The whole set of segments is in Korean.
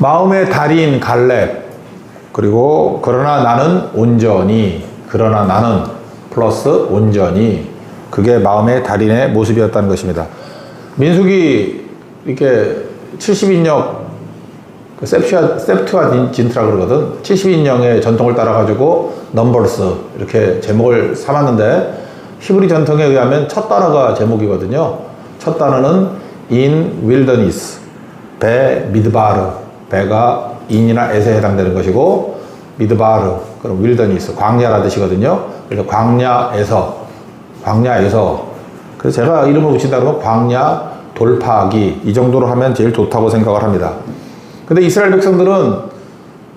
마음의 달인 갈렙, 그리고 그러나 나는 온전히, 그러나 나는 플러스 온전히, 그게 마음의 달인의 모습이었다는 것입니다. 민수기 이렇게 70인역 septuagin트라 그러거든. 70인령의 전통을 따라가지고 넘버스 이렇게 제목을 삼았는데, 히브리 전통에 의하면 첫 단어가 제목이거든요. 첫 단어는 in wilderness, 배 미드바르, 배가 인이나 에서에 해당되는 것이고, 미드바르, 그럼 wilderness, 광야라 뜻이거든요. 그래서 광야에서, 그래서 제가 이름을 붙인다 그러면 광야 돌파하기, 이 정도로 하면 제일 좋다고 생각을 합니다. 근데 이스라엘 백성들은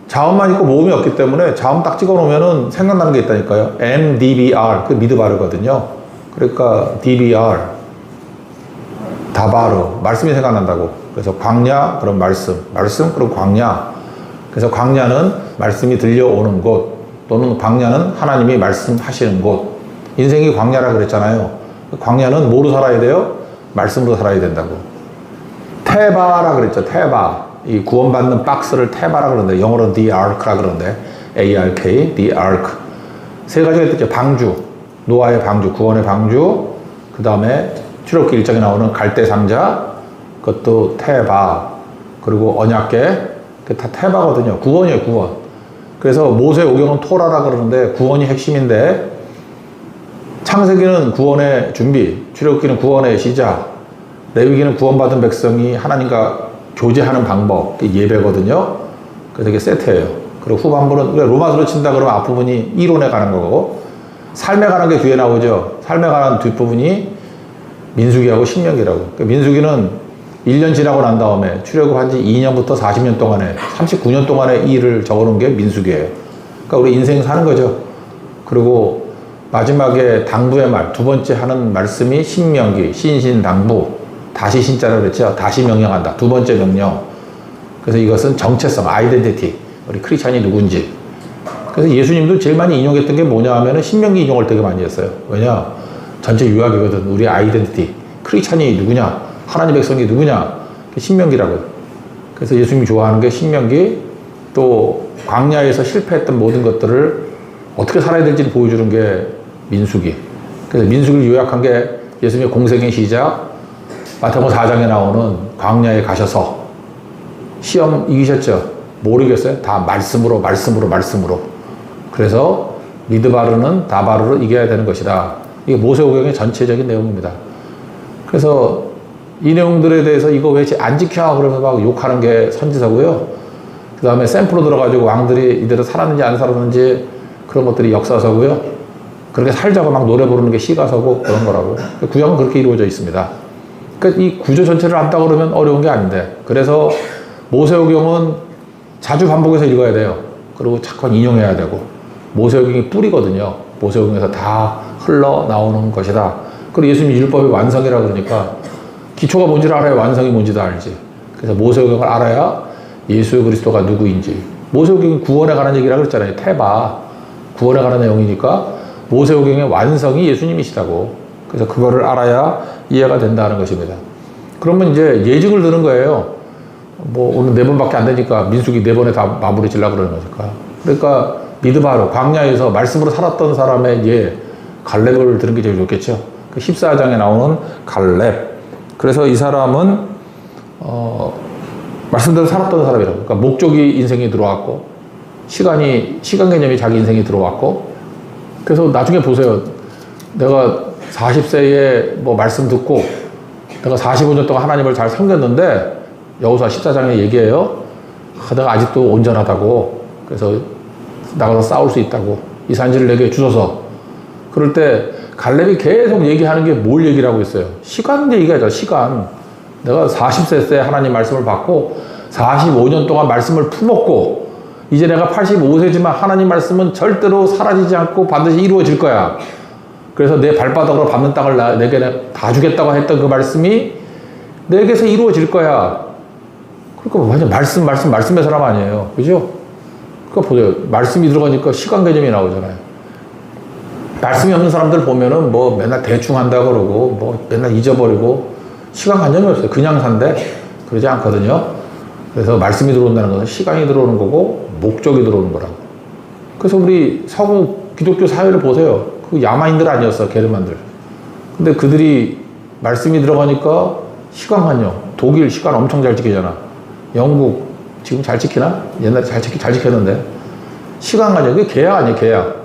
자음만 있고 모음이 없기 때문에 자음 딱 찍어 놓으면은 생각나는 게 있다니까요. MDBR, 그 미드바르거든요. 그러니까 DBR, 다바르, 말씀이 생각난다고. 그래서 광야, 그럼 말씀, 그럼 광야. 그래서 광야는 말씀이 들려오는 곳, 또는 광야는 하나님이 말씀하시는 곳. 인생이 광야라 그랬잖아요. 광야는 뭐로 살아야 돼요? 말씀으로 살아야 된다고. 테바라 그랬죠. 테바. 이 구원받는 박스를 테바라 그러는데, 영어로는 the ark라 그러는데, ARK, the ark. 세 가지가 있죠. 방주, 노아의 방주, 구원의 방주. 그 다음에 출애굽기 1장에 나오는 갈대 상자, 그것도 테바. 그리고 언약궤, 그게 다 테바거든요. 구원이에요, 구원. 그래서 모세오경은 토라라 그러는데, 구원이 핵심인데, 창세기는 구원의 준비, 출애굽기는 구원의 시작, 레위기는 구원받은 백성이 하나님과 교제하는 방법, 예배거든요. 그래서 이게 세트예요. 그리고 후반부는 로마서로 친다 그러면 앞부분이 이론에 관한 거고, 삶에 관한 게 뒤에 나오죠. 삶에 관한 뒷부분이 민수기하고 신명기라고. 그러니까 민수기는 1년 지나고 난 다음에 출애굽한 지 2년부터 40년 동안에 39년 동안의 일을 적어놓은 게 민수기예요. 그러니까 우리 인생 사는 거죠. 그리고 마지막에 당부의 말, 두 번째 하는 말씀이 신명기, 신신당부, 다시 신자라고 그랬죠. 다시 명령한다. 두 번째 명령. 그래서 이것은 정체성, 아이덴티티. 우리 크리스찬이 누군지. 그래서 예수님도 제일 많이 인용했던 게 뭐냐 하면은 신명기 인용을 되게 많이 했어요. 왜냐? 전체 유학이거든. 우리 아이덴티티. 크리스찬이 누구냐? 하나님 백성이 누구냐? 신명기라고. 그래서 예수님이 좋아하는 게 신명기, 또 광야에서 실패했던 모든 것들을 어떻게 살아야 될지를 보여주는 게 민수기. 그래서 민수기를 요약한 게 예수님의 공생의 시작, 마태복음 4장에 나오는 광야에 가셔서 시험 이기셨죠? 뭘 이겼어요? 다 말씀으로. 그래서 미드바르는 다바르로 이겨야 되는 것이다. 이게 모세오경의 전체적인 내용입니다. 그래서 이 내용들에 대해서 이거 왜 안 지켜? 그러면서 막 욕하는 게 선지서고요. 그 다음에 샘플로 들어가지고 왕들이 이대로 살았는지 안 살았는지 그런 것들이 역사서고요. 그렇게 살자고 막 노래 부르는 게 시가서고 그런 거라고. 구약은 그렇게 이루어져 있습니다. 그러니까 이 구조 전체를 안다고 그러면 어려운 게 아닌데, 그래서 모세오경은 자주 반복해서 읽어야 돼요. 그리고 자꾸 인용해야 되고, 모세오경이 뿌리거든요. 모세오경에서 다 흘러나오는 것이다. 그리고 예수님 율법의 완성이라 그러니까 기초가 뭔지를 알아야 완성이 뭔지도 알지. 그래서 모세오경을 알아야 예수 그리스도가 누구인지. 모세오경이 구원에 관한 얘기라고 그랬잖아요. 테바. 구원에 관한 내용이니까 모세오경의 완성이 예수님이시다고. 그래서 그거를 알아야 이해가 된다는 것입니다. 그러면 이제 예증을 드는 거예요. 뭐 오늘 4번밖에 안 되니까 민수기 4번에 다 마무리 지려고 그러는 거니까. 그러니까 미드바로 광야에서 말씀으로 살았던 사람의 갈렙을 들은 게 제일 좋겠죠. 그 14장에 나오는 갈렙. 그래서 이 사람은 말씀대로 살았던 사람이라고. 그러니까 목적이 인생에 들어왔고, 시간 개념이 자기 인생에 들어왔고. 그래서 나중에 보세요. 내가 40세에 뭐 말씀 듣고 내가 45년 동안 하나님을 잘 섬겼는데, 여호수아 14장에 얘기해요. 내가 아직도 온전하다고. 그래서 나가서 싸울 수 있다고. 이 산지를 내게 주소서. 그럴 때 갈렙이 계속 얘기하는 게 뭘 얘기를 하고 있어요? 시간 얘기하죠. 시간. 내가 40세 때 하나님 말씀을 받고 45년 동안 말씀을 품었고, 이제 내가 85세지만 하나님 말씀은 절대로 사라지지 않고 반드시 이루어질 거야. 그래서 내 발바닥으로 밟는 땅을 내게 다 주겠다고 했던 그 말씀이 내게서 이루어질 거야. 그러니까 완전 말씀의 사람 아니에요. 그죠? 그러니까 보세요. 말씀이 들어가니까 시간 개념이 나오잖아요. 말씀이 없는 사람들 보면은 뭐 맨날 대충 한다 그러고 뭐 맨날 잊어버리고 시간 관념이 없어요. 그냥 산대. 그러지 않거든요. 그래서 말씀이 들어온다는 것은 시간이 들어오는 거고 목적이 들어오는 거라고. 그래서 우리 서구 기독교 사회를 보세요. 그 야만인들 아니었어, 게르만들. 근데 그들이 말씀이 들어가니까 시간만요. 독일 시간 엄청 잘 지키잖아. 영국 지금 잘 지키나? 옛날에 잘 지켰는데. 시간만요. 그게 계약 아니에요, 계약.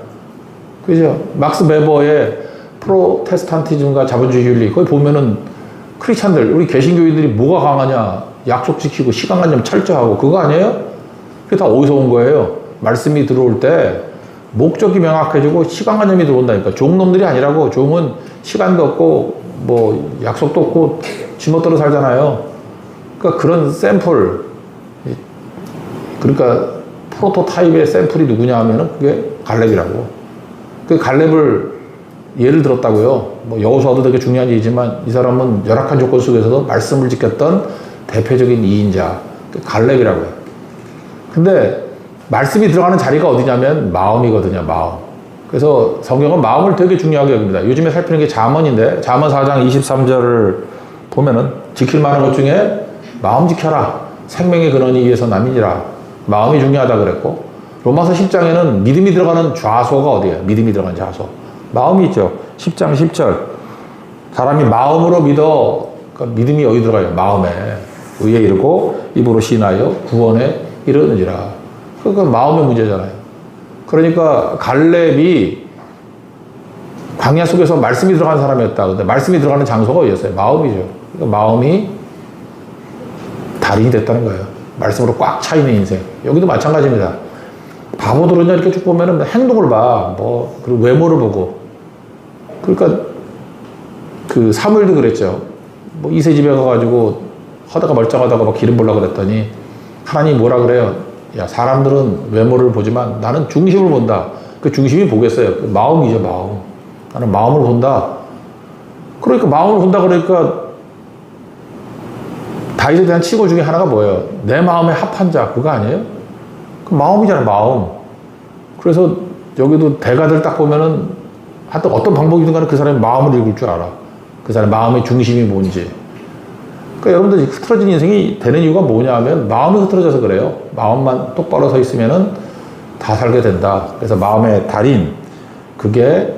그죠? 막스 베버의 프로테스탄티즘과 자본주의 윤리, 거기 보면은 크리스찬들, 우리 개신교인들이 뭐가 강하냐? 약속 지키고 시간관념 철저하고 그거 아니에요? 그게 다 어디서 온 거예요? 말씀이 들어올 때 목적이 명확해지고 시간관념이 들어온다니까. 종놈들이 아니라고. 종은 시간도 없고 뭐 약속도 없고 지멋대로 살잖아요. 그러니까 그런 샘플, 그러니까 프로토타입의 샘플이 누구냐 하면은 그게 갈렙이라고. 그 갈렙을 예를 들었다고요. 뭐 여호수아도 되게 중요한 얘기지만 이 사람은 열악한 조건 속에서도 말씀을 지켰던 대표적인 2인자, 갈렙이라고 해요. 근데 말씀이 들어가는 자리가 어디냐면 마음이거든요, 마음. 그래서 성경은 마음을 되게 중요하게 여깁니다. 요즘에 살피는 게 잠언인데, 잠언 4장 23절을 보면은 지킬 만한 것 중에 마음 지켜라. 생명의 근원이 위에서 남이니라. 마음이 중요하다 그랬고, 로마서 10장에는 믿음이 들어가는 좌소가 어디예요? 믿음이 들어가는 좌소. 마음이 있죠. 10장 10절. 사람이 마음으로 믿어. 그러니까 믿음이 어디 들어가요? 마음에. 의에 이르고 입으로 시인하여 구원에 이르느니라. 그러니까 마음의 문제잖아요. 그러니까 갈렙이 광야 속에서 말씀이 들어가는 사람이었다. 근데 말씀이 들어가는 장소가 어디였어요? 마음이죠. 그러니까 마음이 달인이 됐다는 거예요. 말씀으로 꽉 차 있는 인생. 여기도 마찬가지입니다. 바보들은요, 이렇게 쭉 보면은 행동을 봐. 뭐, 그리고 외모를 보고. 그러니까 그 사무엘도 그랬죠. 뭐 이세 집에 가가지고 하다가 멀쩡하다가 막 기름 보려고 그랬더니 하나님 뭐라 그래요? 야, 사람들은 외모를 보지만 나는 중심을 본다. 그 중심이 뭐겠어요? 그 마음이죠, 마음. 나는 마음을 본다. 그러니까 마음을 본다 그러니까 다윗에 대한 칭호 중에 하나가 뭐예요? 내 마음에 합한 자, 그거 아니에요? 그 마음이잖아, 마음. 그래서 여기도 대가들 딱 보면은 하여튼 어떤 방법이든 간에 그 사람의 마음을 읽을 줄 알아. 그 사람의 마음의 중심이 뭔지. 그러니까 여러분들 흐트러진 인생이 되는 이유가 뭐냐 하면 마음이 흐트러져서 그래요. 마음만 똑바로 서 있으면은 다 살게 된다. 그래서 마음의 달인, 그게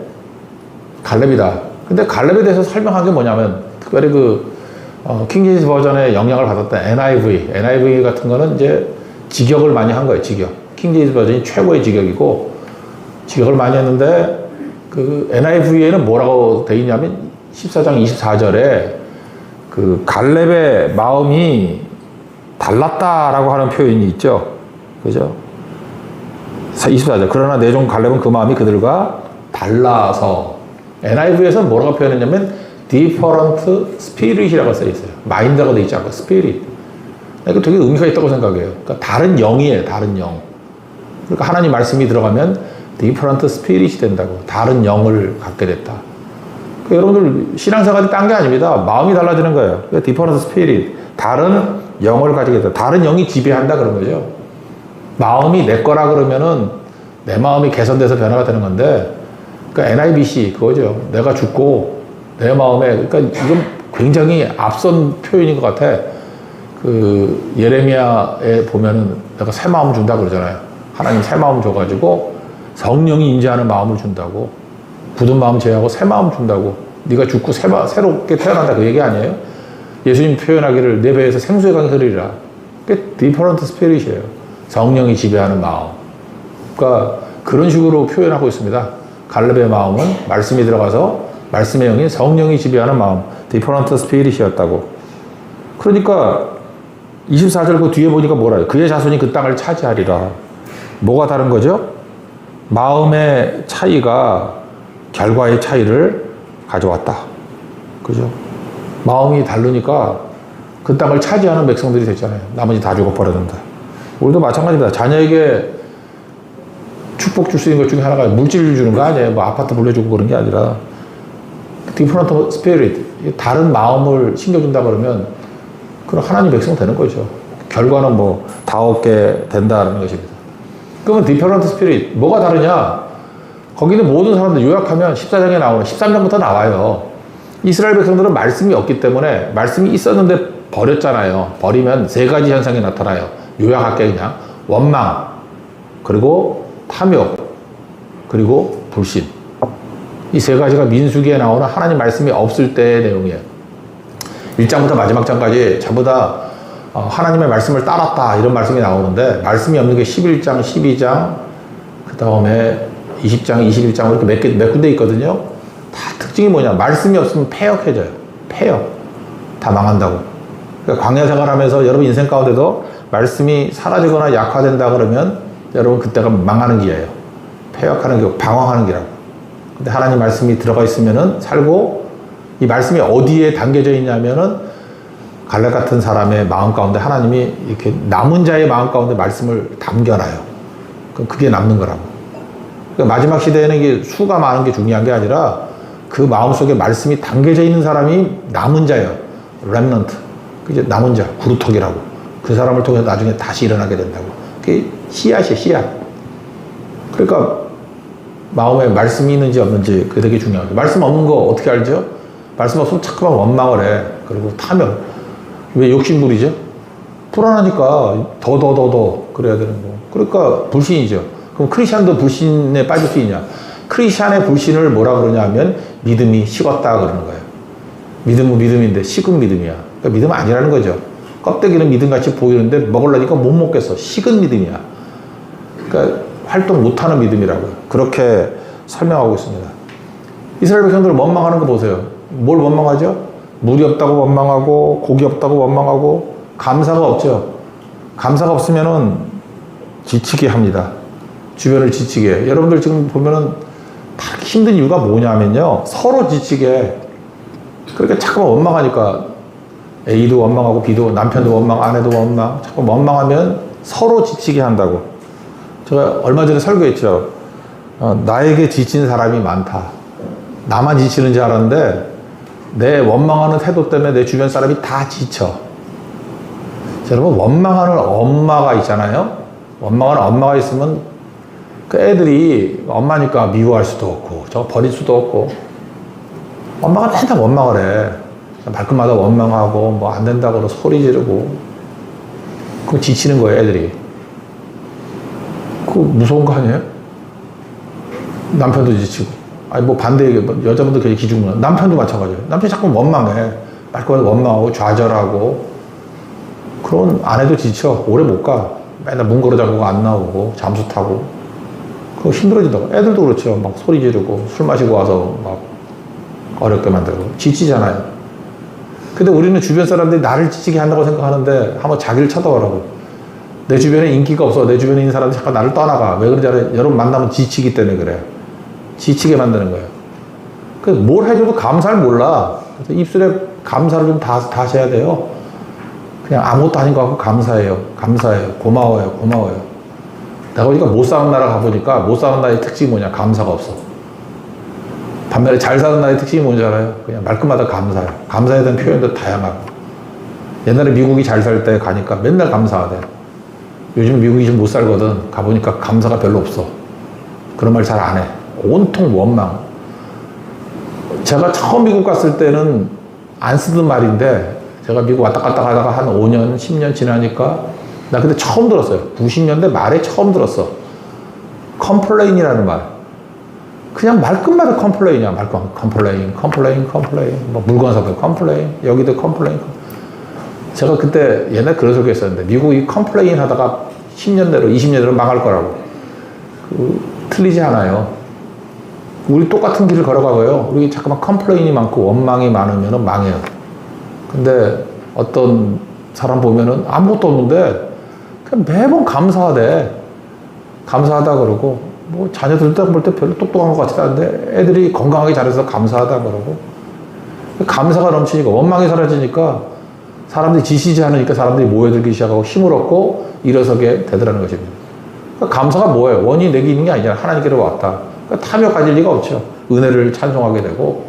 갈렙이다. 근데 갈렙에 대해서 설명한 게 뭐냐면 특별히 킹제임스 버전의 영향을 받았던 NIV 같은 거는 이제 직역을 많이 한 거예요, 직역. 킹제임스 버전이 최고의 직역이고, 직역을 많이 했는데, 그 NIV에는 뭐라고 돼 있냐면, 14장 24절에 그 갈렙의 마음이 달랐다라고 하는 표현이 있죠. 그죠? 24절. 그러나 내 종 갈렙은 그 마음이 그들과 달라서. NIV에서는 뭐라고 표현했냐면, different spirit이라고 써 있어요. 마인드가 돼 있지 않고, spirit. 이거 되게 의미가 있다고 생각해요. 그러니까 다른 영이에요, 다른 영. 그러니까 하나님 말씀이 들어가면 different spirit이 된다고. 다른 영을 갖게 됐다. 그러니까 여러분들 신앙생활이 딴 게 아닙니다. 마음이 달라지는 거예요. 그러니까 different spirit. 다른 영을 가지게 됐다. 다른 영이 지배한다 그런 거죠. 마음이 내 거라 그러면은 내 마음이 개선돼서 변화가 되는 건데, 그러니까 NIBC 그거죠. 내가 죽고 내 마음에, 그러니까 이건 굉장히 앞선 표현인 것 같아. 그 예레미야에 보면은 내가 새 마음 준다 그러잖아요. 하나님 새 마음 줘가지고 성령이 임재하는 마음을 준다고. 굳은 마음 제하고 새 마음 준다고. 네가 죽고 새롭게 태어난다 그 얘기 아니에요? 예수님 표현하기를 내 배에서 생수의 강이 흐르리라. 그게 디퍼런트 스피릿이에요. 성령이 지배하는 마음. 그러니까 그런 식으로 표현하고 있습니다. 갈렙의 마음은 말씀이 들어가서 말씀의 영이 성령이 지배하는 마음, 디퍼런트 스피릿이었다고. 그러니까 24절 그 뒤에 보니까 뭐라요? 그의 자손이 그 땅을 차지하리라. 뭐가 다른 거죠? 마음의 차이가 결과의 차이를 가져왔다. 그죠? 마음이 다르니까 그 땅을 차지하는 백성들이 됐잖아요. 나머지 다 죽어버렸는데. 우리도 마찬가지입니다. 자녀에게 축복 줄 수 있는 것 중에 하나가 물질을 주는 거 아니에요. 뭐 아파트 물려주고 그런 게 아니라 디퍼런트 스피릿, 다른 마음을 심겨준다 그러면 그럼 하나님 백성 되는 거죠. 결과는 뭐 다 얻게 된다는 것입니다. 그러면 디퍼런트 스피릿 뭐가 다르냐? 거기는 모든 사람들 요약하면 14장에 나오는 13장부터 나와요. 이스라엘 백성들은 말씀이 없기 때문에 말씀이 있었는데 버렸잖아요. 버리면 세 가지 현상이 나타나요. 요약할게 그냥. 원망, 그리고 탐욕, 그리고 불신. 이 세 가지가 민수기에 나오는 하나님 말씀이 없을 때의 내용이에요. 1장부터 마지막 장까지 전부 다 하나님의 말씀을 따랐다 이런 말씀이 나오는데, 말씀이 없는 게 11장, 12장, 그 다음에 20장, 21장 이렇게 몇 군데 있거든요. 다 특징이 뭐냐? 말씀이 없으면 패역해져요. 패역. 다 망한다고. 그러니까 광야 생활하면서 여러분 인생 가운데도 말씀이 사라지거나 약화된다 그러면 여러분 그때가 망하는 기회예요. 패역하는 기, 방황하는 기라고. 근데 하나님 말씀이 들어가 있으면은 살고, 이 말씀이 어디에 담겨져 있냐면은 갈렙 같은 사람의 마음 가운데 하나님이 이렇게 남은 자의 마음 가운데 말씀을 담겨놔요. 그럼 그게 남는 거라고. 그러니까 마지막 시대에는 이게 수가 많은 게 중요한 게 아니라 그 마음 속에 말씀이 담겨져 있는 사람이 남은 자예요. 렘넌트. 그게 남은 자, 구루토기라고. 그 사람을 통해서 나중에 다시 일어나게 된다고. 그게 씨앗이에요, 씨앗. 그러니까 마음에 말씀이 있는지 없는지 그게 되게 중요하죠. 말씀 없는 거 어떻게 알죠? 말씀 없으면 자꾸만 원망을 해. 그리고 탐욕. 왜 욕심부리죠? 불안하니까 더 그래야 되는 거. 그러니까 불신이죠. 그럼 크리스찬도 불신에 빠질 수 있냐? 크리스찬의 불신을 뭐라 그러냐 하면 믿음이 식었다 그러는 거예요. 믿음은 믿음인데 식은 믿음이야. 그러니까 믿음 아니라는 거죠. 껍데기는 믿음같이 보이는데 먹으려니까 못 먹겠어. 식은 믿음이야. 그러니까 활동 못하는 믿음이라고요. 그렇게 설명하고 있습니다. 이스라엘 백성들 원망하는 거 보세요. 뭘 원망하죠? 물이 없다고 원망하고, 고기 없다고 원망하고, 감사가 없죠. 감사가 없으면은 지치게 합니다. 주변을 지치게 해. 여러분들 지금 보면은 다 힘든 이유가 뭐냐면요, 서로 지치게 해. 그러니까 자꾸만 원망하니까 A도 원망하고 B도, 남편도 원망, 아내도 원망, 자꾸 원망하면 서로 지치게 한다고. 제가 얼마 전에 설교했죠. 나에게 지친 사람이 많다. 나만 지치는 줄 알았는데 내 원망하는 태도 때문에 내 주변 사람이 다 지쳐. 여러분, 원망하는 엄마가 있잖아요. 원망하는 엄마가 있으면 그 애들이 엄마니까 미워할 수도 없고 저거 버릴 수도 없고, 엄마가 맨날 원망을 해. 말끝마다 원망하고 뭐 안 된다고 그러고 소리 지르고. 그거 지치는 거예요, 애들이. 그거 무서운 거 아니에요? 남편도 지치고. 아니 뭐 반대 얘기, 여자분들 굉장히 기준구나. 남편도 마찬가지예요. 남편이 자꾸 원망해. 말끝마다 원망하고 좌절하고. 그런 아내도 지쳐. 오래 못 가. 맨날 문 걸어 잠그고 안 나오고 잠수 타고. 그거 힘들어지더라고. 애들도 그렇죠. 막 소리 지르고 술 마시고 와서 막 어렵게 만들고. 지치잖아요. 근데 우리는 주변 사람들이 나를 지치게 한다고 생각하는데 한번 자기를 쳐다보라고. 내 주변에 인기가 없어. 내 주변에 있는 사람들이 잠깐 나를 떠나가. 왜 그런지 알아요? 여러분 만나면 지치기 때문에 그래요. 지치게 만드는 거예요. 그래서 뭘 해줘도 감사를 몰라. 그래서 입술에 감사를 좀 다시 해야 돼요. 그냥 아무것도 아닌 것 같고 감사해요. 감사해요. 고마워요. 고마워요. 내가 보니까 못 사는 나라 가보니까 못 사는 나라의 특징이 뭐냐? 감사가 없어. 반면에 잘 사는 나라의 특징이 뭔지 알아요? 그냥 말끝마다 감사해요. 감사에 대한 표현도 다양하고. 옛날에 미국이 잘 살 때 가니까 맨날 감사하대. 요즘 미국이 좀 못 살거든. 가보니까 감사가 별로 없어. 그런 말 잘 안 해. 온통 원망. 제가 처음 미국 갔을 때는 안 쓰던 말인데, 제가 미국 왔다 갔다 하다가 한 5년, 10년 지나니까 나 그때 처음 들었어요. 90년대 말에 처음 들었어. 컴플레인이라는 말. 그냥 말끝마다 컴플레인이야. 컴플레인. 뭐 물건 사도 컴플레인. 여기도 컴플레인. 제가 그때 옛날에 그런 소리 했었는데, 미국이 컴플레인 하다가 10년 내로, 20년 내로 망할 거라고. 틀리지 않아요. 우리 똑같은 길을 걸어가고요. 우리 자꾸만 컴플레인이 많고 원망이 많으면 망해요. 근데 어떤 사람 보면은 아무것도 없는데 그냥 매번 감사하대. 감사하다 그러고, 뭐 자녀들도 볼 때 별로 똑똑한 것 같지도 않은데 애들이 건강하게 자라서 감사하다 그러고. 감사가 넘치니까, 원망이 사라지니까 사람들이 지치지 않으니까 사람들이 모여들기 시작하고 힘을 얻고 일어서게 되더라는 것입니다. 그러니까 감사가 뭐예요? 원인이 내게 있는 게 아니잖아. 하나님께로 왔다. 그러니까 탐욕 가질 리가 없죠. 은혜를 찬송하게 되고,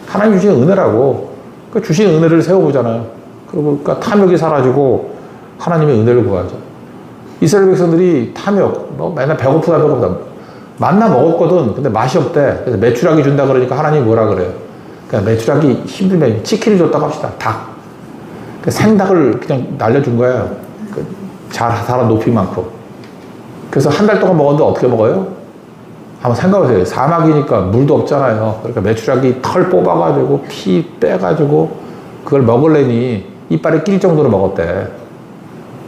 하나님 주신 은혜라고. 그러니까 주신 은혜를 세워보잖아요. 그러니까 탐욕이 사라지고 하나님의 은혜를 구하죠. 이스라엘 백성들이 탐욕, 뭐 맨날 배고프다. 만나 먹었거든. 근데 맛이 없대. 그래서 메추라기 준다 그러니까 하나님이 뭐라 그래요? 그냥 메추라기 힘들면 치킨을 줬다고 합시다. 닭. 그 생닭을 그냥 날려준 거예요. 그 자라 높이만큼. 그래서 한 달 동안 먹었는데 어떻게 먹어요? 한번 생각해보세요. 사막이니까 물도 없잖아요. 그러니까 메추라기 털 뽑아가지고 피 빼가지고 그걸 먹으려니 이빨에 낄 정도로 먹었대.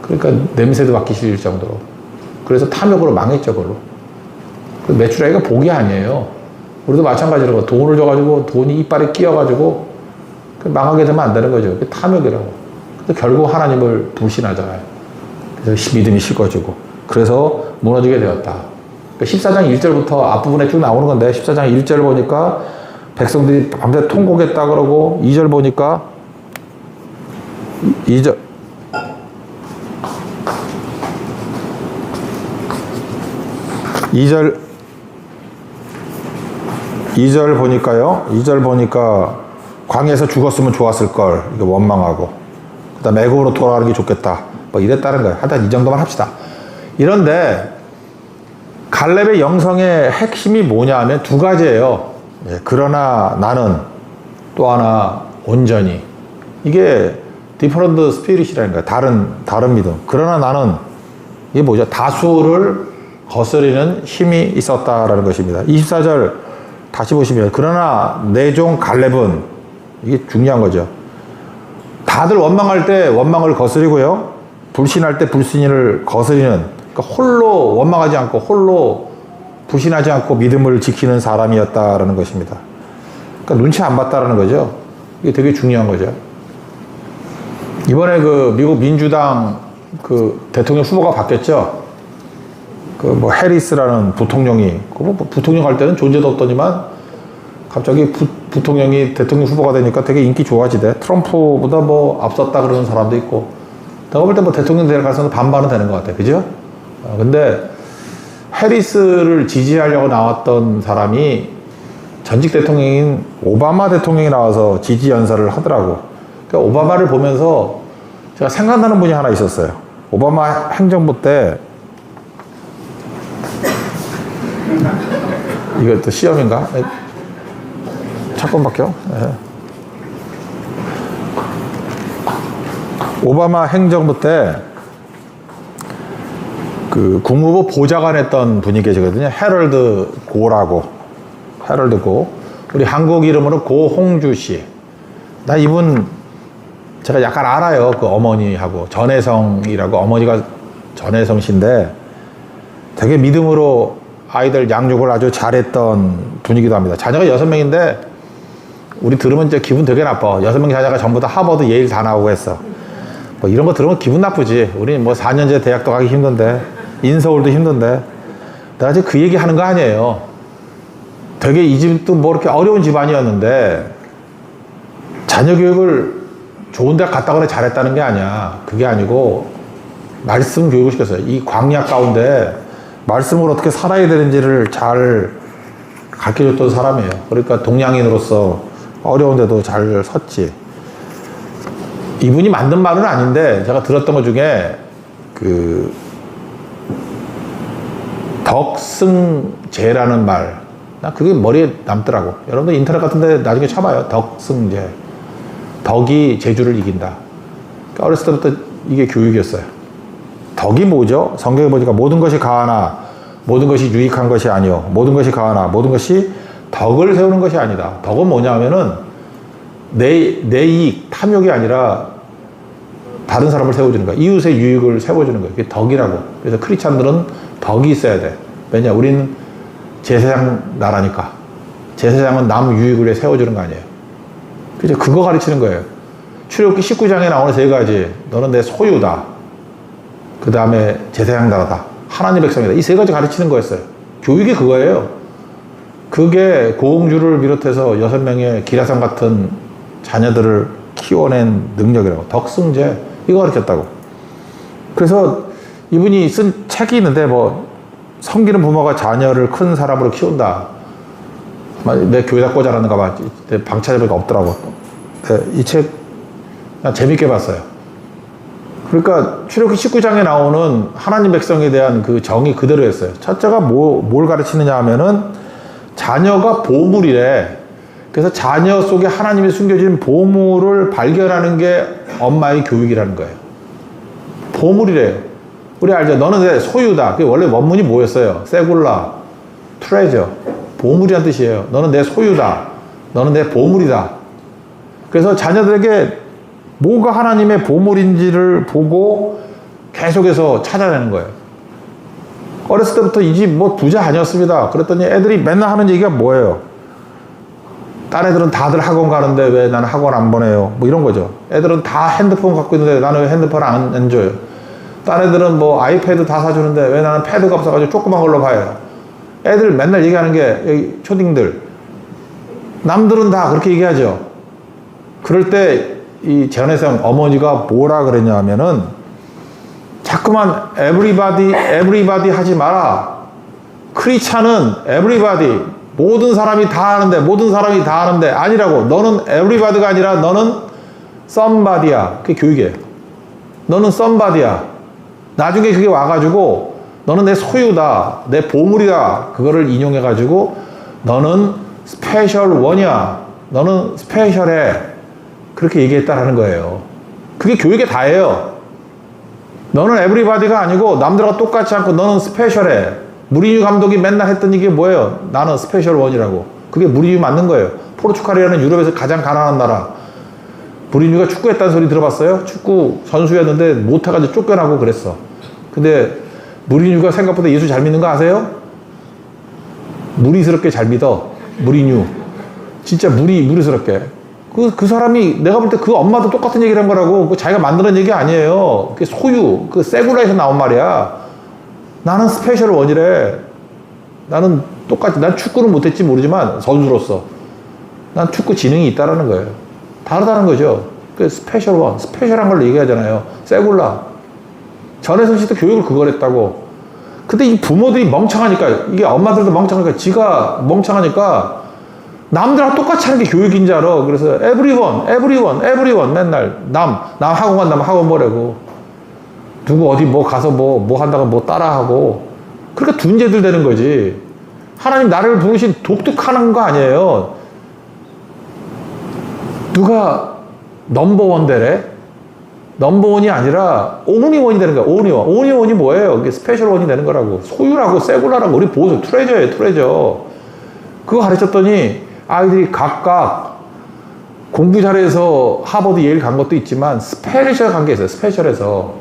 그러니까 냄새도 맡기 싫을 정도로. 그래서 탐욕으로 망했죠, 그걸로. 메추라기가 복이 아니에요. 우리도 마찬가지로 돈을 줘가지고 돈이 이빨에 끼어가지고 망하게 되면 안 되는 거죠. 그게 탐욕이라고. 근데 결국 하나님을 불신하잖아요. 그래서 믿음이 식어지고. 그래서 무너지게 되었다. 14장 1절부터 앞부분에 쭉 나오는 건데 14장 1절 보니까 백성들이 밤새 통곡했다 그러고 2절 보니까 2절 보니까요. 2절 보니까 광야에서 죽었으면 좋았을 걸 이거 원망하고 그다음 애굽으로 돌아가는 게 좋겠다. 뭐 이랬다는 거예요. 하여튼 이 정도만 합시다. 이런데 갈렙의 영성의 핵심이 뭐냐 하면 두 가지예요. 그러나 나는 또 하나 온전히 이게 디퍼런트 스피릿이라는 거예요. 다른 믿음. 그러나 나는 이게 뭐죠? 다수를 거스리는 힘이 있었다라는 것입니다. 24절 다시 보시면 그러나 내 종 갈렙은 이게 중요한 거죠. 다들 원망할 때 원망을 거스리고요. 불신할 때 불신을 거스리는 그러니까 홀로 원망하지 않고 홀로 불신하지 않고 믿음을 지키는 사람이었다라는 것입니다. 그러니까 눈치 안 봤다라는 거죠. 이게 되게 중요한 거죠. 이번에 그 미국 민주당 그 대통령 후보가 바뀌었죠. 그 뭐 해리스라는 부통령이 부통령 할 때는 존재도 없더니만 갑자기 부통령이 대통령 후보가 되니까 되게 인기 좋아지대. 트럼프보다 뭐 앞섰다 그러는 사람도 있고. 내가 볼 때 뭐 대통령 데려가서는 반반은 되는 것 같아. 그죠? 근데 해리스를 지지하려고 나왔던 사람이 전직 대통령인 오바마 대통령이 나와서 지지 연설을 하더라고. 그러니까 오바마를 보면서 제가 생각나는 분이 하나 있었어요. 오바마 행정부 때 이거 또 시험인가? 잠깐 바뀌어. 네. 오바마 행정부 때 그 국무부 보좌관 했던 분이 계시거든요. 해럴드 고라고. 해럴드 고. 우리 한국 이름으로 고홍주 씨. 나 이분 제가 약간 알아요. 그 어머니하고 전혜성이라고 어머니가 전혜성 씨인데 되게 믿음으로 아이들 양육을 아주 잘했던 분이기도 합니다. 자녀가 6명인데 우리 들으면 이제 기분 되게 나빠. 6명 자녀가 전부 다 하버드 예일 다 나오고 했어. 뭐 이런 거 들으면 기분 나쁘지. 우리 뭐 4년제 대학도 가기 힘든데 인서울도 힘든데 내가 지금 그 얘기 하는 거 아니에요. 되게 이 집도 뭐 이렇게 어려운 집안이었는데 자녀 교육을 좋은 데 갔다거나 잘했다는 게 아니야. 그게 아니고 말씀 교육을 시켰어요. 이 광야 가운데 말씀을 어떻게 살아야 되는지를 잘 가르쳐줬던 사람이에요. 그러니까 동양인으로서 어려운데도 잘 섰지. 이분이 만든 말은 아닌데 제가 들었던 것 중에 그 덕승제라는 말, 나 그게 머리에 남더라고. 여러분들 인터넷 같은데 나중에 쳐봐요. 덕승제. 덕이 재주를 이긴다. 그러니까 어렸을 때부터 이게 교육이었어요. 덕이 뭐죠? 성경에 보니까 모든 것이 가하나 모든 것이 유익한 것이 아니요 모든 것이 가하나 모든 것이 덕을 세우는 것이 아니다. 덕은 뭐냐 하면은 내 이익, 탐욕이 아니라 다른 사람을 세워주는 거야. 이웃의 유익을 세워주는 거야. 그게 덕이라고. 그래서 크리스찬들은 덕이 있어야 돼. 왜냐? 우리는 제사장 나라니까. 제사장은 남 유익을 위해 세워주는 거 아니에요. 그죠? 그거 가르치는 거예요. 출애굽기 19장에 나오는 3가지. 너는 내 소유다. 그 다음에 제사장 나라다. 하나님 백성이다. 이 3가지 가르치는 거였어요. 교육이 그거예요. 그게 고홍주를 비롯해서 6명의 기라상 같은 자녀들을 키워낸 능력이라고. 덕승제. 이거 가르쳤다고. 그래서 이분이 쓴 책이 있는데 뭐 섬기는 부모가 자녀를 큰 사람으로 키운다. 내 교회다 꽂아놨는가 봐. 방 찾아보니까 없더라고. 이 책 재밌게 봤어요. 그러니까 출애굽기 19장에 나오는 하나님 백성에 대한 그 정의 그대로였어요. 첫째가 뭘 가르치느냐 하면은 자녀가 보물이래. 그래서 자녀 속에 하나님이 숨겨진 보물을 발견하는 게 엄마의 교육이라는 거예요. 보물이래요. 우리 알죠? 너는 내 소유다. 그게 원래 원문이 뭐였어요? 세굴라, 트레저. 보물이란 뜻이에요. 너는 내 소유다. 너는 내 보물이다. 그래서 자녀들에게 뭐가 하나님의 보물인지를 보고 계속해서 찾아내는 거예요. 어렸을 때부터 이 집 뭐 부자 아니었습니다. 그랬더니 애들이 맨날 하는 얘기가 뭐예요? 딴 애들은 다들 학원 가는데 왜 나는 학원 안 보내요? 뭐 이런 거죠. 애들은 다 핸드폰 갖고 있는데 나는 왜 핸드폰 안 줘요? 딴 애들은 뭐 아이패드 다 사주는데 왜 나는 패드가 없어가지고 조그만 걸로 봐요? 애들 맨날 얘기하는 게 여기 초딩들. 남들은 다 그렇게 얘기하죠. 그럴 때 이 제너레이션 어머니가 뭐라 그랬냐 하면은 자꾸만 everybody 하지 마라. 크리스찬은 everybody, 모든 사람이 다 하는데, 모든 사람이 다 하는데 아니라고. 너는 everybody가 아니라 너는 somebody야. 그게 교육이에요. 너는 somebody야. 나중에 그게 와가지고 너는 내 소유다, 내 보물이다. 그거를 인용해가지고 너는 스페셜 원이야. 너는 스페셜해. 그렇게 얘기했다라는 거예요. 그게 교육의 다예요. 너는 에브리바디가 아니고 남들과 똑같지 않고 너는 스페셜해. 무리뉴 감독이 맨날 했던 이게 뭐예요? 나는 스페셜 원이라고. 그게 무리뉴 맞는 거예요. 포르투갈이라는 유럽에서 가장 가난한 나라. 무리뉴가 축구했다는 소리 들어봤어요? 축구 선수였는데 못해가지고 쫓겨나고 그랬어. 근데 무리뉴가 생각보다 예수 잘 믿는 거 아세요? 무리스럽게 잘 믿어. 무리뉴. 진짜 무리스럽게. 그 사람이 내가 볼 때 그 엄마도 똑같은 얘기를 한 거라고. 그 자기가 만드는 얘기 아니에요. 그게 소유, 그 세굴라에서 나온 말이야. 나는 스페셜 원이래. 나는 똑같이, 난 축구는 못했지 모르지만 선수로서 난 축구 지능이 있다라는 거예요. 다르다는 거죠. 그 스페셜 원, 스페셜한 걸 얘기하잖아요. 세굴라. 전혜선 씨도 교육을 그걸 했다고. 근데 이 부모들이 멍청하니까, 이게 엄마들도 멍청하니까, 지가 멍청하니까 남들하고 똑같이 하는 게 교육인 줄 알아. 그래서 everyone 맨날 남 학원 간다면 학원 보내고, 누구 어디 뭐 가서 뭐 한다고 뭐 따라하고. 그러니까 둔재들 되는 거지. 하나님 나를 부르신 독특한 거 아니에요. 누가 넘버원 되래? 넘버원이 아니라 온리원이 되는 거야. 온리원이 뭐예요? 이게 스페셜 원이 되는 거라고. 소유라고, 세굴라라고. 우리 보수 트레저예요, 트레저. 그거 가르쳤더니 아이들이 각각 공부 잘해서 하버드 예일 간 것도 있지만 스페셜 간 게 있어요. 스페셜에서.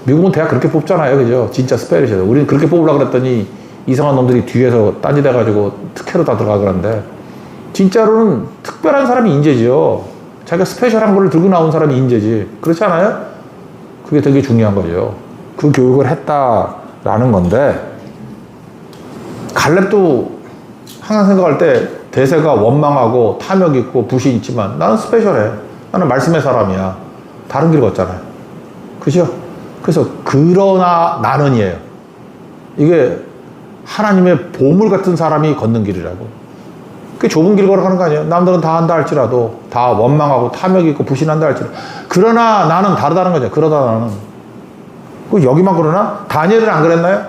미국은 대학 그렇게 뽑잖아요. 그죠? 진짜 스페셜에서. 우리는 그렇게 뽑으려고 그랬더니 이상한 놈들이 뒤에서 딴짓해가지고 특혜로 다 들어가 그러는데, 진짜로는 특별한 사람이 인재죠. 자기가 스페셜한 거를 들고 나온 사람이 인재지. 그렇지 않아요? 그게 되게 중요한 거죠. 그 교육을 했다라는 건데, 갈렙도 항상 생각할 때 대세가 원망하고 탐욕 있고 부시 있지만 나는 스페셜해. 나는 말씀의 사람이야. 다른 길 걷잖아요. 그죠? 그래서 그러나 나는이에요. 이게 하나님의 보물 같은 사람이 걷는 길이라고. 그게 좁은 길 걸어가는 거 아니에요? 남들은 다 한다 할지라도, 다 원망하고 탐욕 있고 부신한다 할지라도. 그러나 나는 다르다는 거죠. 그러다 나는. 그 여기만 그러나? 다니엘은 안 그랬나요?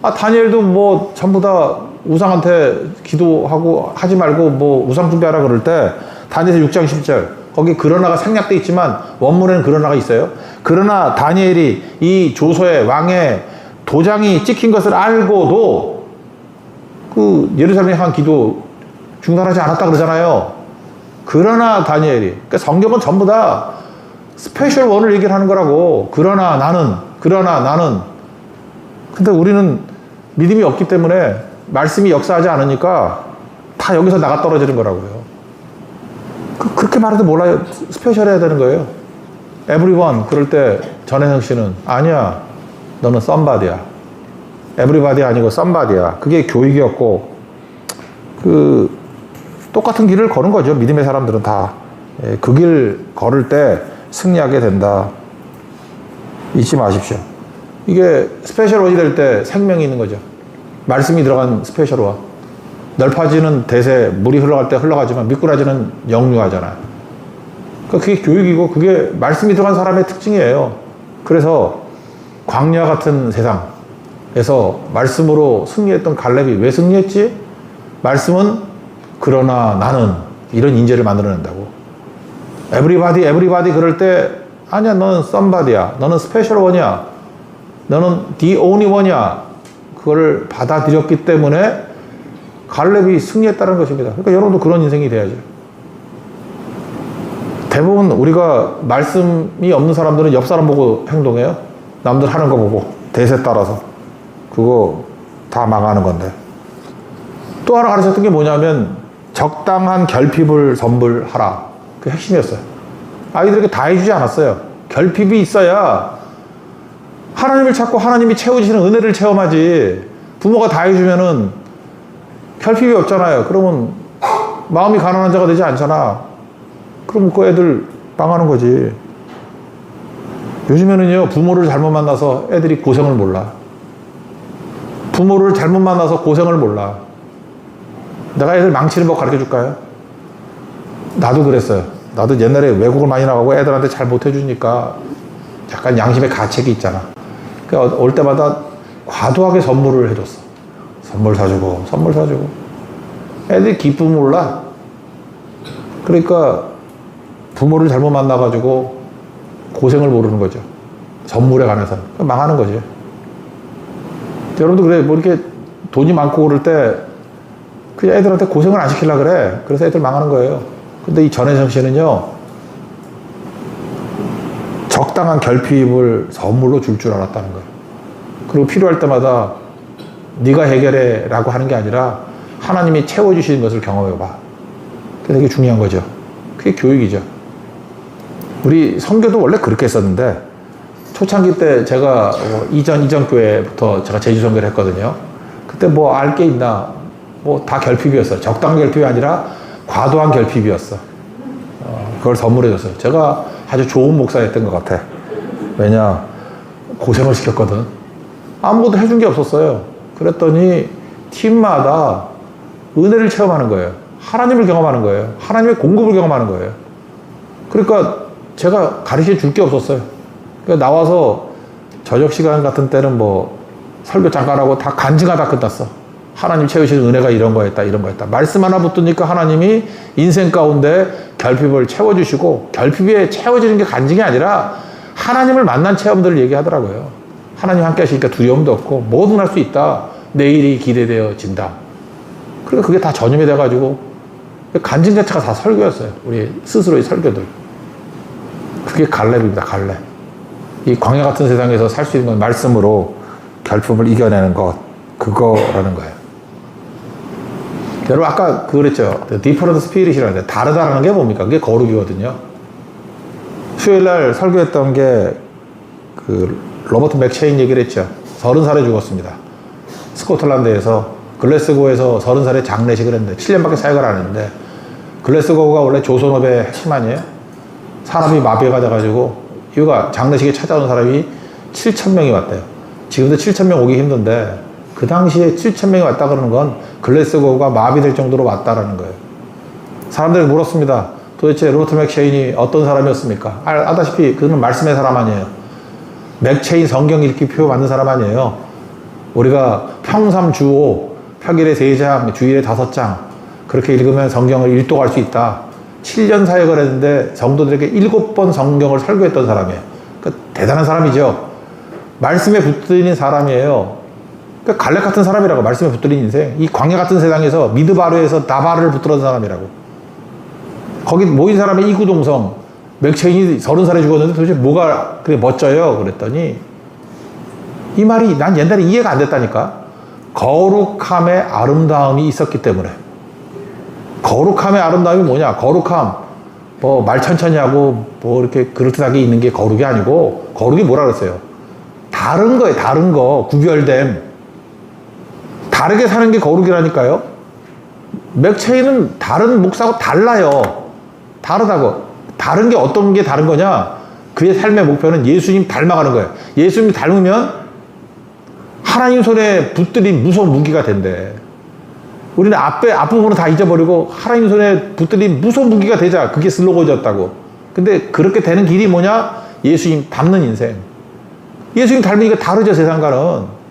다니엘도 뭐 전부 다 우상한테 기도하고 하지 말고 뭐 우상 숭배하라 그럴 때 다니엘서 6장 10절 거기 그러나가 생략돼 있지만 원문에는 그러나가 있어요. 그러나 다니엘이 이 조서의 왕의 도장이 찍힌 것을 알고도 그 예루살렘에 향한 기도 중단하지 않았다 그러잖아요. 그러나 다니엘이. 그러니까 성경은 전부 다 스페셜 원을 얘기를 하는 거라고. 그러나 나는. 근데 우리는 믿음이 없기 때문에 말씀이 역사하지 않으니까 다 여기서 나가 떨어지는 거라고요. 그렇게 말해도 몰라요. 스페셜 해야 되는 거예요. everyone. 그럴 때 전혜성 씨는 아니야. 너는 somebody야. everybody 아니고 somebody야. 그게 교육이었고, 똑같은 길을 거는 거죠. 믿음의 사람들은 다. 그 길 걸을 때 승리하게 된다. 잊지 마십시오. 이게 스페셜 원이 될 때 생명이 있는 거죠. 말씀이 들어간 스페셜 원. 널파지는 대세, 물이 흘러갈 때 흘러가지만 미꾸라지는 역류하잖아요. 그게 교육이고 그게 말씀이 들어간 사람의 특징이에요. 그래서 광야 같은 세상에서 말씀으로 승리했던 갈렙이 왜 승리했지? 말씀은 그러나 나는 이런 인재를 만들어낸다고. 에브리바디 그럴 때 아니야, 너는 somebody야, 너는 스페셜 원이야, 너는 the only one이야. 그거를 받아들였기 때문에 갈렙이 승리했다는 것입니다. 그러니까 여러분도 그런 인생이 돼야죠. 대부분 우리가 말씀이 없는 사람들은 옆 사람 보고 행동해요. 남들 하는 거 보고 대세 따라서. 그거 다 망하는 건데. 또 하나 가르쳤던 게 뭐냐면 적당한 결핍을 선물하라. 그 핵심이었어요. 아이들에게 다 해주지 않았어요. 결핍이 있어야 하나님을 찾고 하나님이 채워주시는 은혜를 체험하지. 부모가 다 해주면은 결핍이 없잖아요. 그러면 마음이 가난한 자가 되지 않잖아. 그럼 그 애들 망하는 거지. 요즘에는요, 부모를 잘못 만나서 애들이 고생을 몰라. 부모를 잘못 만나서 고생을 몰라. 내가 애들 망치는 법 가르쳐 줄까요? 나도 그랬어요. 나도 옛날에 외국을 많이 나가고 애들한테 잘 못해주니까 약간 양심의 가책이 있잖아. 그러니까 올 때마다 과도하게 선물을 해줬어. 선물 사주고. 애들이 기쁨을 몰라. 그러니까 부모를 잘못 만나가지고 고생을 모르는 거죠. 선물에 관해서. 망하는 거지. 여러분도 그래, 뭐 이렇게 돈이 많고 그럴 때 그냥 애들한테 고생을 안 시키려고 그래. 그래서 애들 망하는 거예요. 근데 이 전혜성 씨는요, 적당한 결핍을 선물로 줄 줄 알았다는 거예요. 그리고 필요할 때마다 네가 해결해 라고 하는 게 아니라 하나님이 채워주시는 것을 경험해봐. 그게 되게 중요한 거죠. 그게 교육이죠. 우리 선교도 원래 그렇게 했었는데, 초창기 때 제가 이전 교회부터 제가 제주 선교를 했거든요. 그때 뭐 알 게 있나? 뭐 다 결핍이었어요. 적당한 결핍이 아니라 과도한 결핍이었어. 그걸 선물해줬어요. 제가 아주 좋은 목사였던 것 같아. 왜냐, 고생을 시켰거든. 아무것도 해준 게 없었어요. 그랬더니 팀마다 은혜를 체험하는 거예요. 하나님을 경험하는 거예요. 하나님의 공급을 경험하는 거예요. 그러니까 제가 가르쳐 줄 게 없었어요. 그러니까 나와서 저녁 시간 같은 때는 뭐 설교 잠깐 하고 다 간증하다 끝났어. 하나님 채우시는 은혜가 이런 거였다. 말씀 하나 붙으니까 하나님이 인생 가운데 결핍을 채워주시고, 결핍에 채워지는 게 간증이 아니라 하나님을 만난 체험들을 얘기하더라고요. 하나님 함께 하시니까 두려움도 없고 뭐든 할 수 있다. 내일이 기대되어진다. 그러니까 그게 다 전염이 돼가지고 간증 자체가 다 설교였어요. 우리 스스로의 설교들. 그게 갈렙입니다. 갈렙. 이 광야 같은 세상에서 살 수 있는 건 말씀으로 결핍을 이겨내는 것, 그거라는 거예요. 여러분 아까 그랬죠. different spirit이라는데 다르다라는 게 뭡니까? 그게 거룩이거든요. 수요일날 설교했던 게 그 로버트 맥체인 얘기를 했죠. 30살에 죽었습니다. 스코틀랜드에서 글래스고에서 30살에 장례식을 했는데 7년밖에 사역을 안 했는데, 글래스고가 원래 조선업의 핵심 아니에요? 사람이 마비가 돼가지고 이유가 장례식에 찾아온 사람이 7,000명이 왔대요. 지금도 7,000명 오기 힘든데 그 당시에 7,000명이 왔다 그러는 건 글래스고가 마비될 정도로 왔다라는 거예요. 사람들이 물었습니다. 도대체 로버트 맥체인이 어떤 사람이었습니까? 아다시피 그는 말씀의 사람 아니에요. 맥체인 성경 읽기 표 만든 사람 아니에요. 우리가 평삼 주오, 평일에 3장, 주일에 5장 그렇게 읽으면 성경을 일독할 수 있다. 7년 사역을 했는데 성도들에게 7번 성경을 설교했던 사람이에요. 그러니까 대단한 사람이죠. 말씀에 붙들린 사람이에요. 그러니까 갈렙 같은 사람이라고. 말씀에 붙들린 인생. 이 광야 같은 세상에서 미드바르에서 나바르를 붙들었던 사람이라고. 거기 모인 사람의 이구동성. 맥체인이 30살에 죽었는데 도대체 뭐가 그렇게 멋져요? 그랬더니 이 말이 난 옛날에 이해가 안 됐다니까. 거룩함의 아름다움이 있었기 때문에. 거룩함의 아름다움이 뭐냐? 거룩함. 뭐 말 천천히 하고 뭐 이렇게 그럴듯하게 있는 게 거룩이 아니고, 거룩이 뭐라 그랬어요? 다른 거예요. 다른 거. 구별됨. 다르게 사는 게 거룩이라니까요. 맥체인은 다른 목사하고 달라요. 다르다고. 다른 게 어떤 게 다른 거냐? 그의 삶의 목표는 예수님 닮아가는 거예요. 예수님 닮으면 하나님 손에 붙들린 무서운 무기가 된대. 우리는 앞부분은 다 잊어버리고 하나님 손에 붙들린 무서운 무기가 되자. 그게 슬로건이었다고. 근데 그렇게 되는 길이 뭐냐? 예수님 닮는 인생. 예수님 닮으니까 다르죠, 세상과는.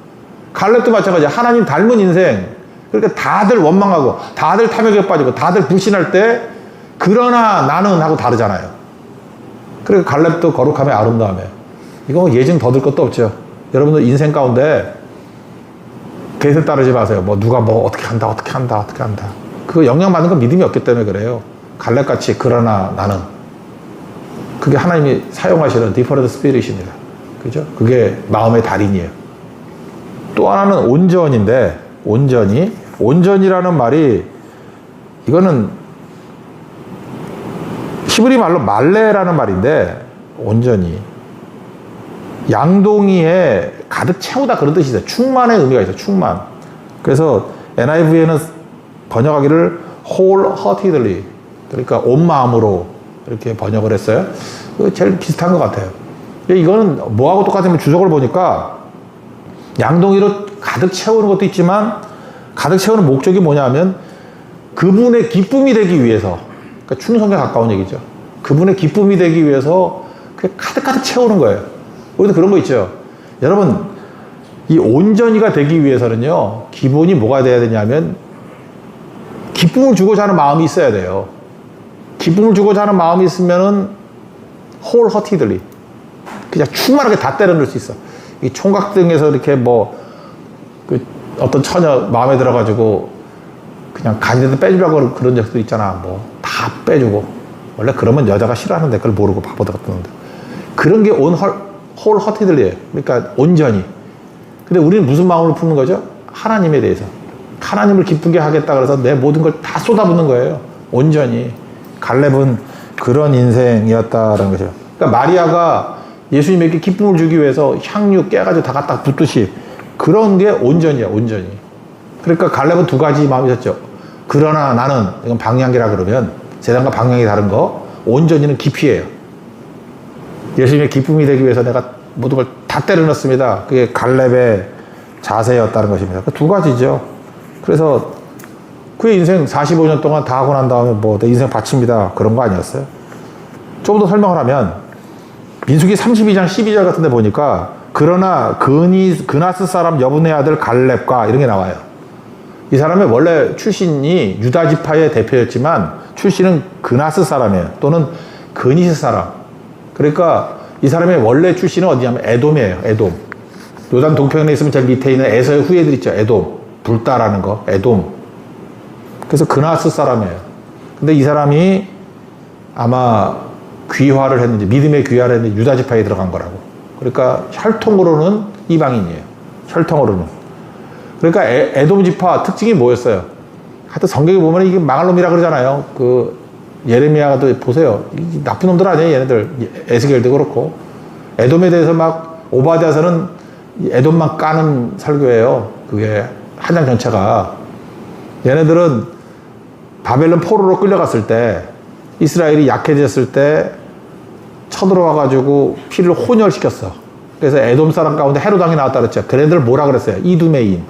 갈렙도 마찬가지야. 하나님 닮은 인생. 그러니까 다들 원망하고, 다들 탐욕에 빠지고, 다들 불신할 때 그러나 나는 하고 다르잖아요. 그리고 갈렙도 거룩함에 아름다움에. 이거 예증 더 들 것도 없죠. 여러분들 인생 가운데 개세 따르지 마세요. 뭐 누가 뭐 어떻게 한다, 어떻게 한다, 어떻게 한다. 그거 영향받는 건 믿음이 없기 때문에 그래요. 갈렙같이 그러나 나는. 그게 하나님이 사용하시는 디퍼런트 스피릿입니다. 그죠? 그게 마음의 달인이에요. 또 하나는 온전인데, 온전이라는 말이, 이거는 히브리 말로 말레라는 말인데, 온전히. 양동이에 가득 채우다 그런 뜻이 있어요. 충만의 의미가 있어요. 충만. 그래서 NIV에는 번역하기를 wholeheartedly, 그러니까 온 마음으로 이렇게 번역을 했어요. 제일 비슷한 것 같아요. 이거는 뭐하고 똑같으면 주석을 보니까 양동이로 가득 채우는 것도 있지만 가득 채우는 목적이 뭐냐면 그분의 기쁨이 되기 위해서, 그러니까 충성에 가까운 얘기죠. 그분의 기쁨이 되기 위해서 그게 가득 채우는 거예요. 우리도 그런 거 있죠. 여러분, 이 온전히가 되기 위해서는요, 기본이 뭐가 돼야 되냐면 기쁨을 주고자 하는 마음이 있어야 돼요. 기쁨을 주고자 하는 마음이 있으면은 wholeheartedly, 그냥 충만하게 다 때려 넣을 수 있어. 이 총각 등에서 이렇게 뭐, 어떤 처녀 마음에 들어가지고 그냥 간이라도 빼주려고 그런 적도 있잖아. 뭐, 다 빼주고. 원래 그러면 여자가 싫어하는데 그걸 모르고 바보들 같던데. 그런 게 wholeheartedly예요. 그러니까 온전히. 근데 우리는 무슨 마음으로 품는 거죠? 하나님에 대해서. 하나님을 기쁘게 하겠다 그래서 내 모든 걸 다 쏟아붓는 거예요. 온전히. 갈렙은 그런 인생이었다라는 거죠. 그러니까 마리아가 예수님에게 기쁨을 주기 위해서 향유 깨가지고 다 갖다 붓듯이 그런 게 온전이야, 온전히. 그러니까 갈렙은 두 가지 마음이 있었죠. 그러나 나는, 이건 방향이라 그러면 세상과 방향이 다른 거, 온전히는 깊이에요. 예수님의 기쁨이 되기 위해서 내가 모든 걸 다 때려 넣습니다. 그게 갈렙의 자세였다는 것입니다. 그 두 가지죠. 그래서 그의 인생 45년 동안 다 하고 난 다음에 뭐 내 인생 바칩니다. 그런 거 아니었어요. 좀 더 설명을 하면 민수기 32장 12절 같은 데 보니까 그러나 그나스 사람 여분의 아들 갈렙과 이런 게 나와요. 이 사람의 원래 출신이 유다 지파의 대표였지만 출신은 그나스 사람이에요. 또는 그니스 사람. 그러니까 이 사람의 원래 출신은 어디냐면 에돔이에요. 에돔. 요단 동편에 있으면 제일 밑에 있는 에서의 후예들 있죠. 에돔. 불다라는 거. 에돔. 그래서 그나스 사람이에요. 근데 이 사람이 아마 귀화를 했는지, 믿음의 귀화를 했는지 유다 지파에 들어간 거라고. 그러니까 혈통으로는 이방인이에요. 혈통으로는. 그러니까 에돔 지파 특징이 뭐였어요? 하여튼 성경에 보면 이게 망할 놈이라 그러잖아요. 그 예레미야도 보세요. 나쁜 놈들 아니에요, 얘네들. 에스겔도 그렇고. 에돔에 대해서 막 오바댜서는 에돔만 까는 설교예요. 그게 한 장 전체가. 얘네들은 바벨론 포로로 끌려갔을 때, 이스라엘이 약해졌을 때 쳐들어와가지고 피를 혼혈시켰어. 그래서 에돔 사람 가운데 헤롯 왕이 나왔다 그랬죠. 걔네들 뭐라 그랬어요? 이두메인.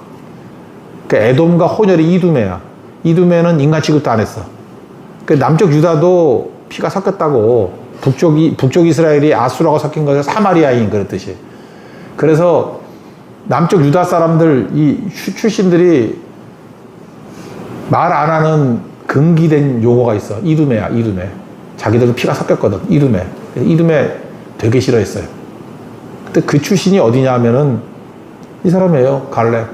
그러니까 에돔과 혼혈이 이두메야. 이두메는 인간 취급도 안 했어. 그 남쪽 유다도 피가 섞였다고. 북쪽 이스라엘이 아수라고 섞인 거죠. 사마리아인 그랬듯이. 그래서 남쪽 유다 사람들 이 출신들이 말 안 하는 금기된 용어가 있어. 이두메야, 이두메. 자기들도 피가 섞였거든. 이두메. 이두메 되게 싫어했어요. 근데 그 출신이 어디냐 하면은 이 사람이에요. 갈렙.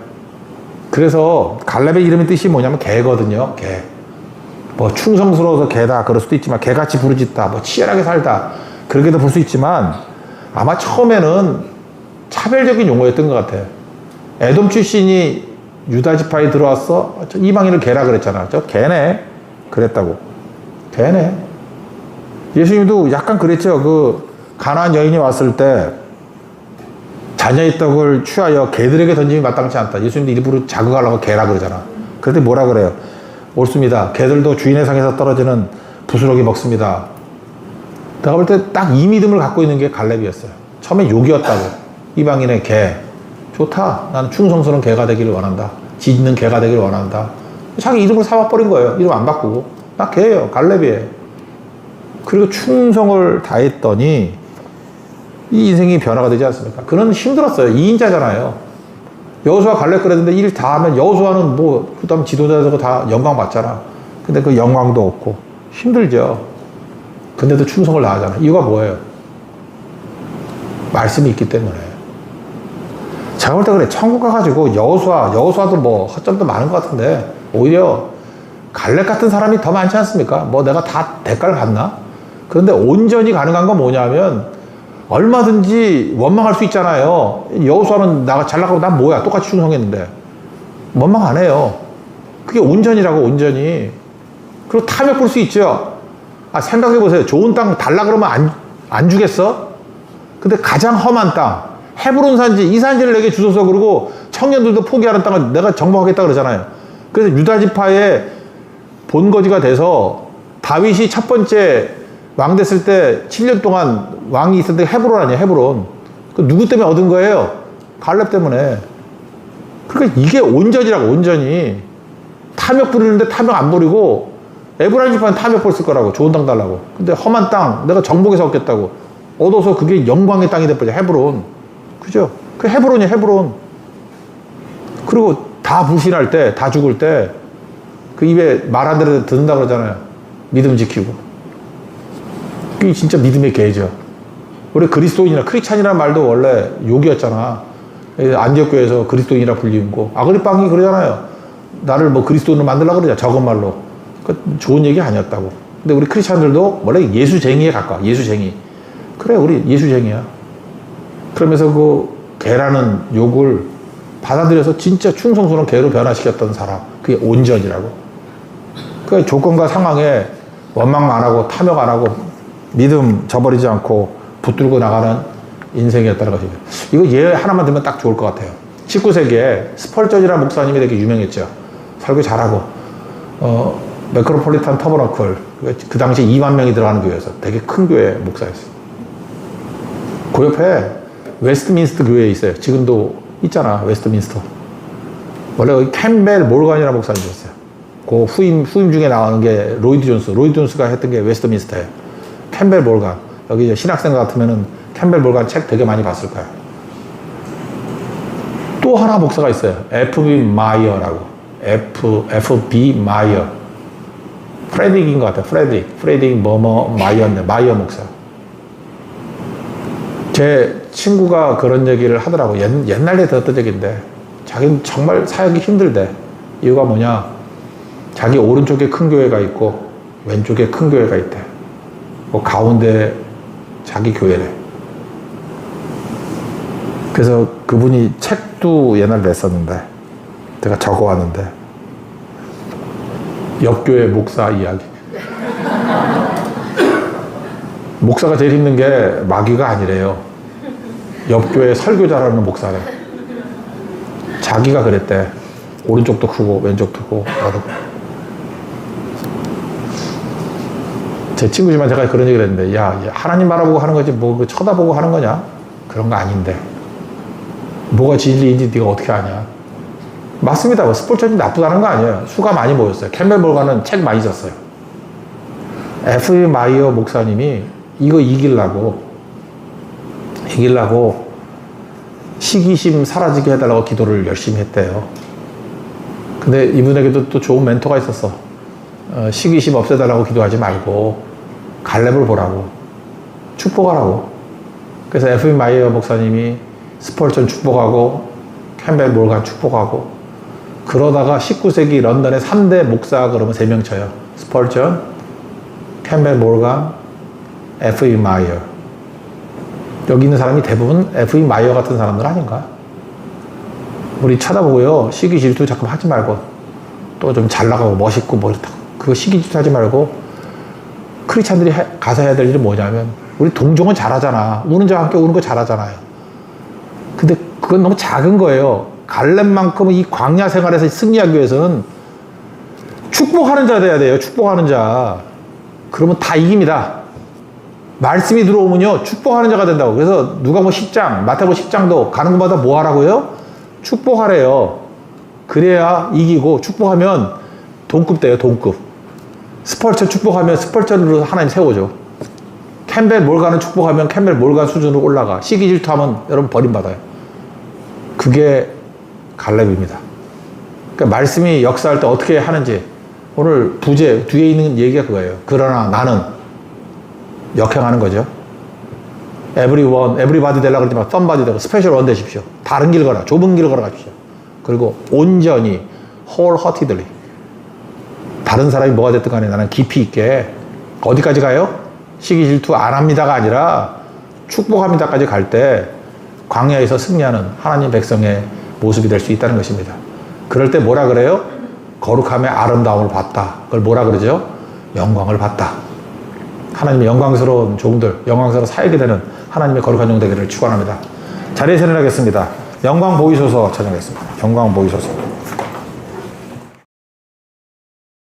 그래서 갈렙의 이름의 뜻이 뭐냐면 개거든요. 개. 뭐 충성스러워서 개다 그럴 수도 있지만 개같이 부르짖다, 뭐 치열하게 살다 그렇게도 볼 수 있지만 아마 처음에는 차별적인 용어였던 것 같아요. 에돔 출신이 유다 지파에 들어왔어? 저 이방인을 개라 그랬잖아. 저 개네. 그랬다고. 개네. 예수님도 약간 그랬죠. 그 가나안 여인이 왔을 때 자녀의 떡을 취하여 개들에게 던짐이 마땅치 않다. 예수님도 일부러 자극하려고 개라 그러잖아. 그런데 뭐라 그래요? 옳습니다. 개들도 주인의 상에서 떨어지는 부스러기 먹습니다. 내가 볼 때 딱 이 믿음을 갖고 있는 게 갈렙이었어요. 처음에 욕이었다고. 이방인의 개. 좋다. 나는 충성스러운 개가 되기를 원한다. 짖는 개가 되기를 원한다. 자기 이름을 삼아버린 거예요. 이름 안 바꾸고. 나 개예요. 갈렙이에요. 그리고 충성을 다했더니 이 인생이 변화가 되지 않습니까? 그는 힘들었어요. 2인자잖아요. 여호수아 갈렙 그랬는데 일 다 하면 여호수아는 뭐 그다음 지도자들고 다 영광 받잖아. 근데 그 영광도 없고 힘들죠. 근데도 충성을 다하잖아. 이유가 뭐예요? 말씀이 있기 때문에. 제가 볼 때 그래. 천국 가가지고 여호수아도 뭐 허점도 많은 것 같은데 오히려 갈렙 같은 사람이 더 많지 않습니까? 뭐 내가 다 대가를 받나? 그런데 온전히 가능한 건 뭐냐면 얼마든지 원망할 수 있잖아요. 여호수아는 잘 나가고 난 뭐야? 똑같이 충성했는데 원망 안 해요. 그게 온전이라고, 온전히. 그리고 탐욕 부를 수 있죠. 생각해 보세요. 좋은 땅 달라 그러면 안 주겠어? 근데 가장 험한 땅, 헤브론 산지, 이 산지를 내게 주소서. 그러고 청년들도 포기하는 땅을 내가 정복하겠다 그러잖아요. 그래서 유다 지파의 본거지가 돼서 다윗이 첫 번째 왕 됐을 때 7년 동안 왕이 있을 때 헤브론 아니에요, 헤브론. 그 누구 때문에 얻은 거예요? 갈렙 때문에. 그러니까 이게 온전이라고, 온전히. 탐욕 부리는데 탐욕 안 부리고, 에브라임 지파는 탐욕 부렸을 거라고, 좋은 땅 달라고. 근데 험한 땅, 내가 정복해서 얻겠다고. 얻어서 그게 영광의 땅이 돼버려, 헤브론. 그죠? 그 헤브론이에요, 헤브론. 그리고 다 불신할 때, 다 죽을 때, 그 입에 말 한 대로 듣는다 그러잖아요. 믿음 지키고. 그게 진짜 믿음의 계죠. 우리 그리스도인이나 크리스찬이라는 말도 원래 욕이었잖아. 안디옥 교회에서 그리스도인이라 불리고. 아그리빵이 그러잖아요. 나를 뭐 그리스도인으로 만들려고 그러잖아. 적은 말로. 그 좋은 얘기 아니었다고. 근데 우리 크리스찬들도 원래 예수쟁이에 가까워. 예수쟁이. 그래, 우리 예수쟁이야. 그러면서 그 개라는 욕을 받아들여서 진짜 충성스러운 개로 변화시켰던 사람. 그게 온전이라고. 그 조건과 상황에 원망 안 하고 탐욕 안 하고 믿음 저버리지 않고 붙들고 나가는 인생이었다는 것이죠. 이거 예 하나만 들면 딱 좋을 것 같아요. 19세기에 스펄전이라는 목사님이 되게 유명했죠. 설교 잘하고 메트로폴리탄 터버너클, 그 당시 2만 명이 들어가는 교회에서 되게 큰 교회 목사였어요. 그 옆에 웨스트민스터 교회에 있어요. 지금도 있잖아, 웨스트민스터. 원래 여기 캠벨 몰간이라는 목사님이었어요. 그 후임 중에 나오는 게 로이드 존스가 했던 게 웨스트민스터예요. 캠벨 몰간. 여기 이제 신학생 같으면은 캠벨 몰간 책 되게 많이 봤을 거야. 또 하나 목사가 있어요. F.B. 마이어라고. F.B. 마이어. 프레딕인 것 같아요. 프레딕 마이어인데, 마이어 목사. 제 친구가 그런 얘기를 하더라고. 옛날에 들었던 얘기인데, 자기는 정말 사역이 힘들대. 이유가 뭐냐? 자기 오른쪽에 큰 교회가 있고, 왼쪽에 큰 교회가 있대. 그 가운데 자기 교회래. 그래서 그분이 책도 옛날에 냈었는데, 제가 적어왔는데, 옆교회 목사 이야기. 목사가 제일 힘든 게 마귀가 아니래요. 옆교회 설교자라는 목사래. 자기가 그랬대. 오른쪽도 크고 왼쪽도 크고 나도. 제 친구지만 제가 그런 얘기를 했는데, 야, 하나님 바라보고 하는 거지 뭐 쳐다보고 하는 거냐? 그런 거 아닌데. 뭐가 진리인지 네가 어떻게 아냐? 맞습니다. 뭐 스포츠이 나쁘다는 거 아니에요. 수가 많이 모였어요. 캠벨 몰간은 책 많이 썼어요. F.B. 마이어 목사님이 이거 이기려고 시기심 사라지게 해달라고 기도를 열심히 했대요. 근데 이분에게도 또 좋은 멘토가 있었어. 시기심 없애달라고 기도하지 말고 갈렙을 보라고, 축복하라고. 그래서 F.B. 마이어 목사님이 스펄전 축복하고 캠벨 몰간 축복하고, 그러다가 19세기 런던의 3대 목사 그러면 3명 쳐요. 스펄전, 캠벨 몰간, F.B. 마이어. 여기 있는 사람이 대부분 F.B. 마이어 같은 사람들 아닌가? 우리 쳐다보고요, 시기 질투 자꾸 하지 말고, 또 좀 잘 나가고 멋있고 뭐 이렇다고, 그거 시기 질투 하지 말고, 크리스찬들이 가서 해야 될 일은 뭐냐면, 우리 동정은 잘하잖아. 우는 자와 함께 우는 거 잘하잖아요. 근데 그건 너무 작은 거예요. 갈렙만큼은 이 광야 생활에서 승리하기 위해서는 축복하는 자 돼야 돼요. 축복하는 자. 그러면 다 이깁니다. 말씀이 들어오면요, 축복하는 자가 된다고. 그래서 누가복음 10장, 마태복음 10장도 가는 곳마다 뭐 하라고요? 축복하래요. 그래야 이기고, 축복하면 동급 돼요, 동급. 스펄전 축복하면 스펄전으로 하나님 세워줘. 캠벨 몰간은 축복하면 캠벨 몰간 수준으로 올라가. 시기 질투하면 여러분 버림받아요. 그게 갈렙입니다. 그러니까 말씀이 역사할 때 어떻게 하는지, 오늘 부제 뒤에 있는 얘기가 그거예요. 그러나 나는 역행하는 거죠. everyone, everybody 되려고 그러지 마. somebody 되고 special one 되십시오. 다른 길 걸어, 좁은 길 걸어가십시오. 그리고 온전히 wholeheartedly 다른 사람이 뭐가 됐든 간에 나는 깊이 있게 어디까지 가요? 시기 질투 안 합니다가 아니라 축복합니다까지 갈 때 광야에서 승리하는 하나님 백성의 모습이 될 수 있다는 것입니다. 그럴 때 뭐라 그래요? 거룩함의 아름다움을 봤다. 그걸 뭐라 그러죠? 영광을 봤다. 하나님의 영광스러운 종들, 영광스러운 사역이 되는 하나님의 거룩한 종 되기를 축원합니다. 자리에 세련하겠습니다. 영광 보이소서 찬양하겠습니다. 영광 보이소서.